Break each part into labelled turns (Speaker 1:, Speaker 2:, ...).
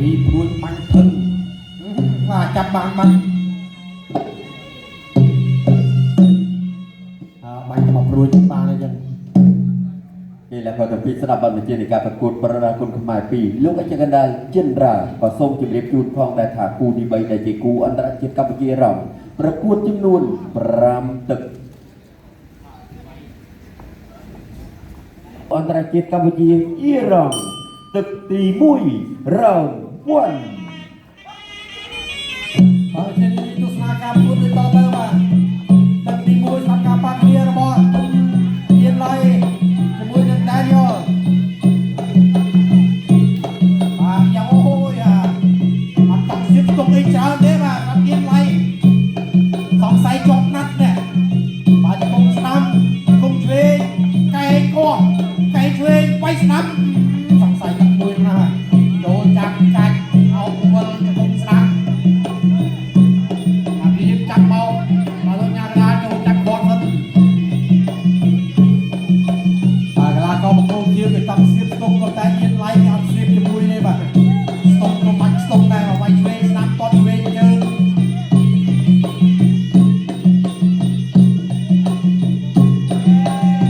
Speaker 1: vì buồn bánh thân và chặt bàn bánh bánh mà buồn ba này dân
Speaker 2: นี่แหละพอถึงปีสนับบันเจในการประกวดประดาคุณขมายปีลูกอาจารย์กันได้เจนราก็ส่งจุดเรียบจูนทองได้ถากูดีใบได้เจกูอันตรายเจ็ดกับเยรำประกวดจำนวนปรามตึกอันตรายเจ็ดกับเยรำตึกตีมุยเราวัน
Speaker 1: บางทีนี่ตุสนาการพูดในต่อไปว่าตึกตีมุยทำการปักเรียนบอลเย็นไรจะมุยเดินได้ยอยังโอ้ยมันตัดสิบตรงไอ้เจ้าเนี่ยว่าทำเย็นไรสองไซจบนัดเนี่ยมาจะคงสนามคงเทรนไก่ก้อนไก่เทรนไปสนามสองไซตัดมุยนะโดนจับกัดเอาบอลจะคงสนามจับเบามาโดนยางลาโดนจับบอลมันปากลาก็มาโค้งเที่ยวไปตั้งเสียบตรงกับแต่ยินไล่อัดเสียบจะมุยเลยแบบตรงกับมันตรงแต่เอาไว้เทรนสนามตอนเทรนเจอ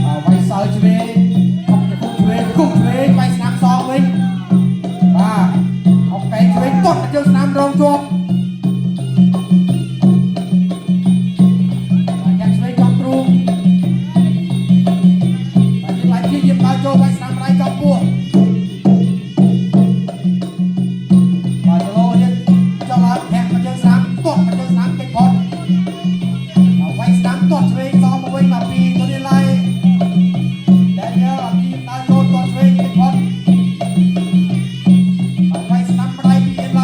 Speaker 1: เอาไว้เสาเทรนคุกเทรนไปสนามสองเลยเอาไก่เทรนต้นเจอสนามรองจวบโจไปสนามไรจอมปัวมาจะโลเนี่ยจะลาแข่งมาเจอสนามต้นมาเจอสนามเก็บพอดเอาไว้สนามต้นเทรนซ้อมมาไว้มาปีตัวนี้ไรแดนเนียลทีมตาโจต้นเทรนเก็บพอดเอาไว้สนามไรปีไร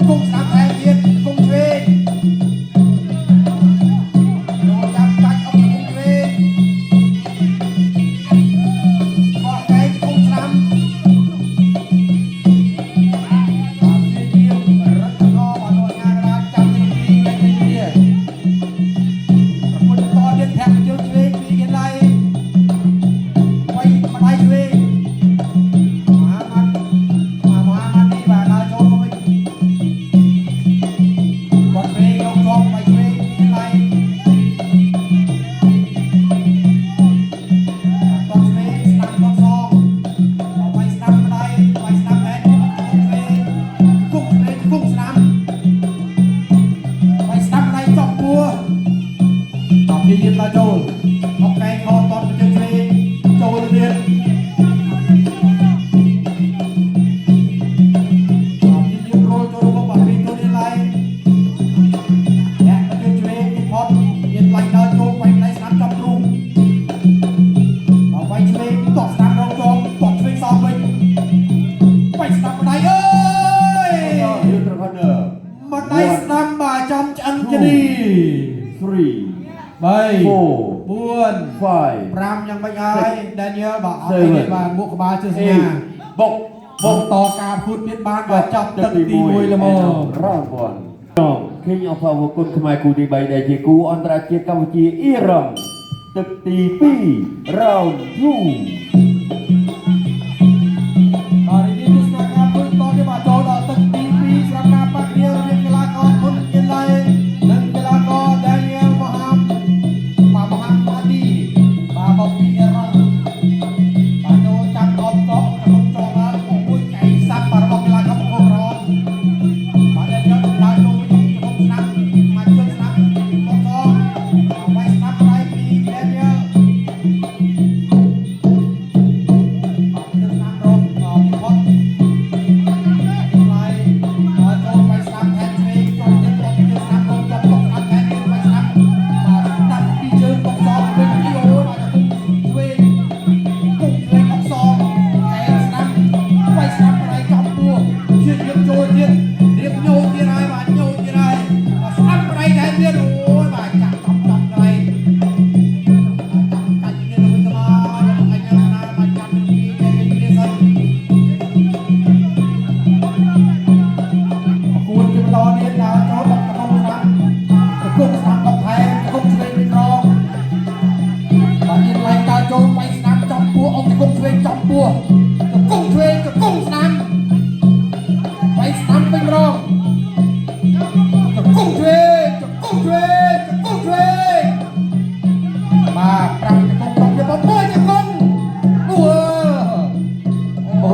Speaker 1: กุ้งสนามแรงเย็นกุ้งเทรนโดนจับจัดเอากุ้งเทรนโจออกไกลคอตอนไปเจอทะเลโจเรียนที่ยืนโรยโจลงมาเป็นตัวนี้ไรและไปเจอทะเลที่พอดยืนไหลเดินโจไปในสนามจับรุ่งเอาไปทะเลที่ตกสนามรองจอมตกทะเลซ้อมไปสนามบันไดเอ้ยบันไดสนามบ่าจอมจันทรีใบบ้วนไฟพรามยังไม่อายแดเนียลบอกเอาไปบ้านบุกบาเชื่อสินะบอกต่อการพูดเพี้ยนบ้านว่าจับตึกตีมวยละโม
Speaker 2: ร่างบอลน้องเคียงเอาพาวกุลขมายกูดีใบได้เจกูอันตรายเจ็ดกัมพูชีอิหร่านตึกตีปีเราทู
Speaker 1: ตอนนี้ทุกสนามพื้นตอนที่มาโจดตึกตีปีสนามปักเดียวเรียนกีฬากรคนกินไรเล่นกีฬากรแดเนียลมาดีมาบอกมีอะไรมาโดนจับกอบกอบกระทงจองแล้วโอ้ยไก่ซับมาบอกเวลาเขาบอกร้อนมาเดินเยอะดาวโจไปกระทงสนับมาช่วยสนับกองเอาไว้สนับไรปีแดเนียล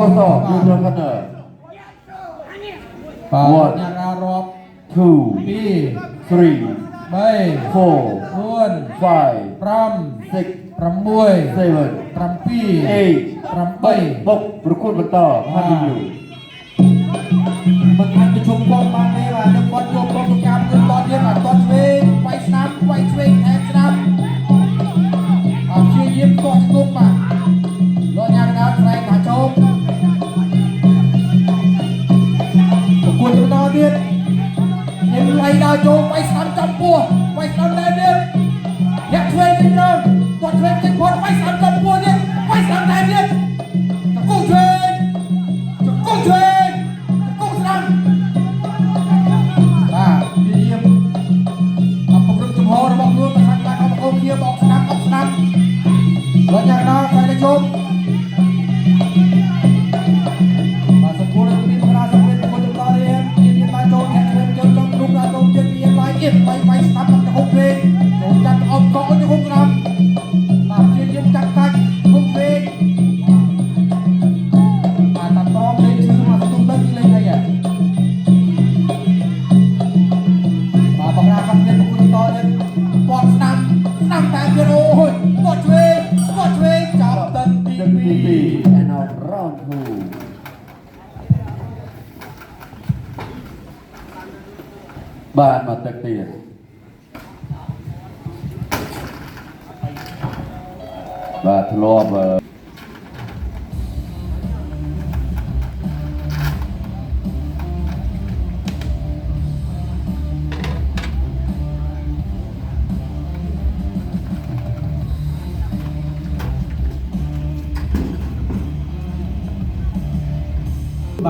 Speaker 2: Koso, Junior Corner.
Speaker 1: បាទញ៉ាំរ៉ប
Speaker 2: 2,
Speaker 1: 2
Speaker 2: 3,
Speaker 1: 3
Speaker 2: 4,
Speaker 1: 4
Speaker 2: 5,
Speaker 1: 5
Speaker 2: 6,
Speaker 1: 6
Speaker 2: 7,
Speaker 1: 7
Speaker 2: 8 បុកប្រគល់បន្តហាឌីយូ
Speaker 1: មិនអាចប្រជុំគាត់បានទេបាទនឹងគាត់យកប្រតិកម្មគឺតទៀតបាទគាត់ឆ្វេងវាយស្នាមវាយឆ្វេងថែមស្នាមអត់ព្យាយាមទាស់ជង្គង់បាទលោកញ៉ាំកណ្ដាលស្រែកថាចូលប្រគល់បន្តទៀតយើងឡៃដល់ចូលវាយស្នាមចំពោះវាយស្នាមតែទៀតអ្នកឆ្វេងវិញទៅគាត់ឆ្វេងចេញផុតវាយស្នាមចំពោះទៀតវាយស្នាមតែទៀតចង្គង់ឆ្វេងចង្គង់ឆ្វេងចង្គង់ស្នាម បាទនិយាមអបព្រឹកចំហរបស់ខ្លួនប្រសាទឡើងអបអូនគ្នាបោកស្ដាប់អបស្ដាប់លោកយ៉ាងណាខ្សែទៅជុំបាទសម្ពោធពីបរាសម្ពោធពីចំតរៀនមានបានចូលអ្នកឆ្លងជើងចំរុំដល់ចូលជើងពីឡាយអៀនបាយស្ដាប់ទៅហុកវិញចូលចាប់អបកកទៅហុកស្ដាប់បាទជាយើងចាប់កាច់ហុកវិញបាទតាមប្រមលេងឈឺមកទុំទៅលេងអីហ៎ បកណាសំខាន់ប្រគុណតទៀតគាត់ស្ដាំតែទៀតអូយគាត់ឆ្វេងចាប់តិនទី
Speaker 2: 2 and now round 2 បាទមកទឹកទៀតបាទធ្លាប់
Speaker 1: បា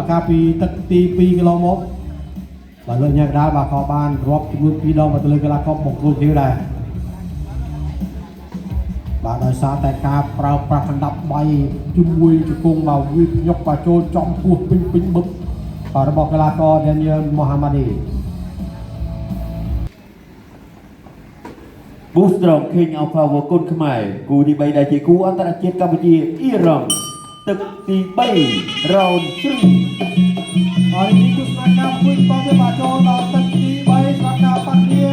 Speaker 1: ទកាលពីទឹកទី2គីឡូមកបាទលោកញ៉ាំកដាលបាទក៏បានរាប់ជំនួស2ដងមកទៅលើកីឡាកប់មកគ្រប់គ្នាដែរបាទដោយសារតែការប្រើប្រាស់កណ្ដាប់បៃជាមួយជង្គង់បាទវាញុកបាទចូលចំពោះពេញបឹកបាទរបស់កីឡាករ Daniel Mohammadi
Speaker 2: Boostrong King Alpha វគុណខ្មែរគូទី3ដែលជាគូអន្តរជាតិកម្ពុជាអ៊ីរ៉ង់ទឹកទី3 round 3
Speaker 1: ហើយនេះគឺស្នាការមួយតទៅបាទចូលដល់ទឹកទី3ស្រាប់ការប៉ះគ្នា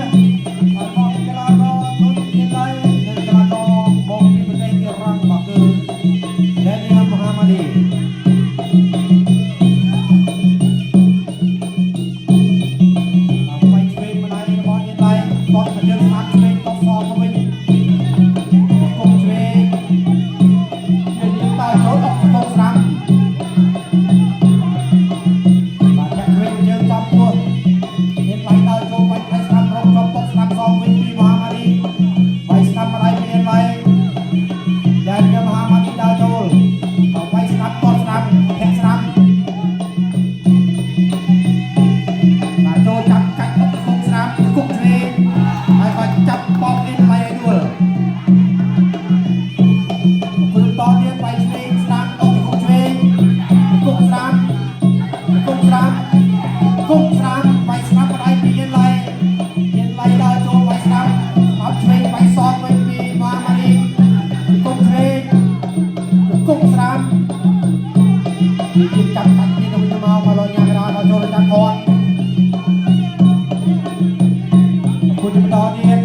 Speaker 1: ហើយមកកីឡាករទុនទីឡៃនិងកីឡាករមកពីប្រទេសអ៊ីរ៉ង់បាទគឺ Daniel Mohammadi ដើម្បីឆ្វេងម្ដាយរបស់ទីឡៃបត់ទៅយើងស្អាតឆ្វេងតបសងទៅវិញគុំឆ្វេងជាយើងតើចូលអត់ទៅស្រាំ បាទចាក់ឆ្វេងយើងចំពោះមានបាយដល់ចូលបាច់ផ្លែស្ដាំរកចំបុកស្ដាំសងវិញពីមហាម៉ាឌីបាយស្ដាំម្ដាយមានបាយដែលជាមហាម៉ាឌីដល់ចូលក៏បាយស្ដាំបត់ស្ដាំធាក់ស្ដាំបាទចូលចាប់កាច់អត់គុំស្ដាំគុំឆ្វេងហើយក៏ចាប់បោកនេះបាយឲ្យដួលព្រឹកតទៀតបាយឆ្វេងស្ដាំអត់គុំឆ្វេងគុំស្ដាំគុំស្ដាំ គុំស្រាមបាយស្ដាប់ម្ដាយពីយើងឡៃដល់ចូលបាយស្ដាប់អត់ឆ្វេងបាយសងវិញពីមហាម៉ាឌីគុំឆ្វេងគុំស្រាមយើងចាប់កាច់គ្នាទៅវិញទៅមកមកលោកញ៉ាំកណ្ដាលដល់ចូលចាប់គាត់គុំបន្តទៀត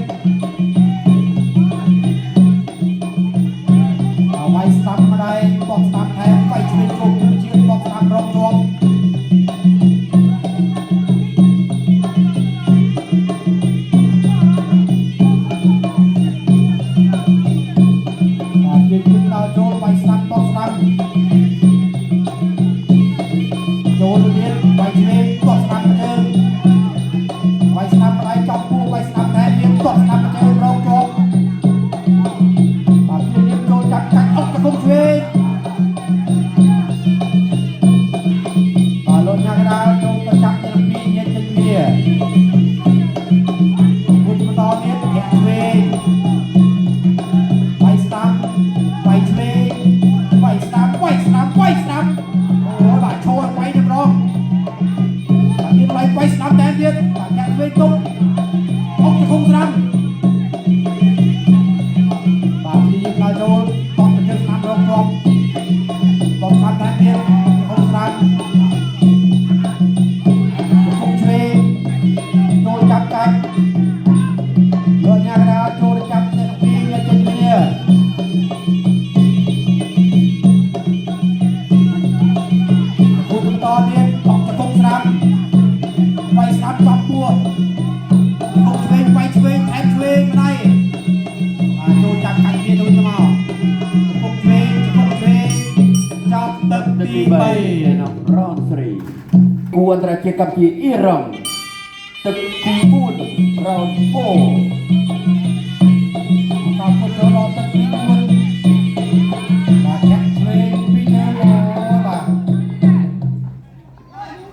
Speaker 1: បាយស្ដាប់ម្ដាយបោះស្ដាប់ថែមបាយឆ្វេងគុំជាបោះស្ដាប់រងជាប់ ចូលបាយស្ដាប់បោះស្ដាប់ចូលទៀតបាយឆ្វេងបោះស្ដាប់ជើងបាយស្ដាប់ម្ដាយចំពោះបាយស្ដាប់តែមានបោះស្ដាប់ជើងរងជាប់បាទព្យាយាមចូលចាប់កាច់អុកទៅគុំឆ្វេងបាទលោកញ៉ាំកដាលចូលទៅចាប់ទៅពីញ៉ាំទៅគ្នាគុំបន្តទៀតធាក់ឆ្វេង បាយស្ដាប់បាយឆ្វេងបាយស្ដាប់អូបាទឈរបាយទៅម្ដង ទៀតក្នុងស្រាប់គុំឆ្វេងចូលចាប់កាច់លោកញ៉ាកដាចូលចាប់អ្នកពីរចេញគ្នាគុំបន្តទៀតអត់ទៅគុំស្រាប់វាយស្រាប់ចាប់ពួតគុំឆ្វេងវាយឆ្វេងថែមឆ្វេងម្ដាយចូលចាប់កាច់គ្នាដូចទៅមកគុំឆ្វេងចាប់ទឹកទី3
Speaker 2: ក្នុងរនស្រីគូអន្តរជាតិកម្ពុជាអ៊ីរ៉ង់ទឹកទី4រន4
Speaker 1: តាមពុទ្ធរទឹកទី4បាទចាក់ឆ្វេងពីរបាទ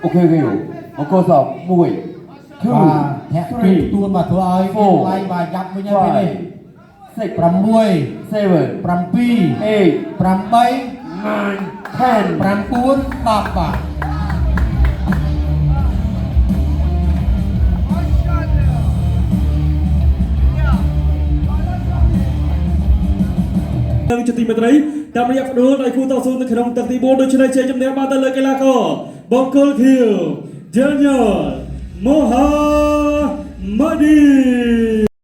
Speaker 2: អូខេអង្គសប1 2
Speaker 1: ធាក់ពីទួនបាទធ្វើឲ្យឡាយបាទយ៉ាប់វិញហើយនេះ6 7 8 9 10 បាទ
Speaker 3: នឹងជាទីមេត្រីតាមរយៈផ្ដួលដោយគូតស៊ូនៅក្នុងទឹកទី4ដូច្នេះជាជំនះបានទៅលើកីឡាករបង្គោលខៀវ Daniel Mohamadi